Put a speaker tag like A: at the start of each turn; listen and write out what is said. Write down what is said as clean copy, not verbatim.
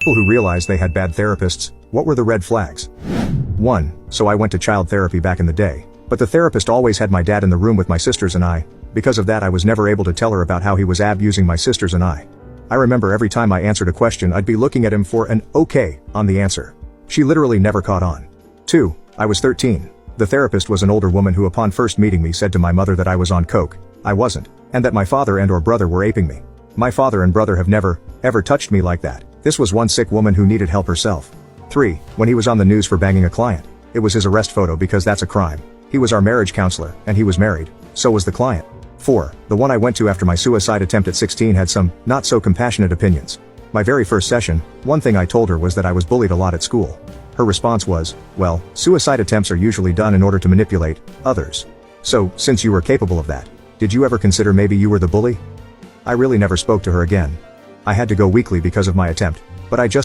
A: People who realized they had bad therapists, what were the red flags? 1. So I went to child therapy back in the day. But the therapist always had my dad in the room with my sisters and I. Because of that I was never able to tell her about how he was abusing my sisters and I. I remember every time I answered a question I'd be looking at him for an okay on the answer. She literally never caught on. 2. I was 13. The therapist was an older woman who upon first meeting me said to my mother that I was on coke. I wasn't. And that my father and or brother were aping me. My father and brother have never, ever touched me like that. This was one sick woman who needed help herself. 3. When he was on the news for banging a client. It was his arrest photo because that's a crime. He was our marriage counselor, and he was married. So was the client. 4. The one I went to after my suicide attempt at 16 had some, not so compassionate opinions. My very first session, one thing I told her was that I was bullied a lot at school. Her response was, well, suicide attempts are usually done in order to manipulate others. So, since you were capable of that, did you ever consider maybe you were the bully? I really never spoke to her again. I had to go weekly because of my attempt, but I just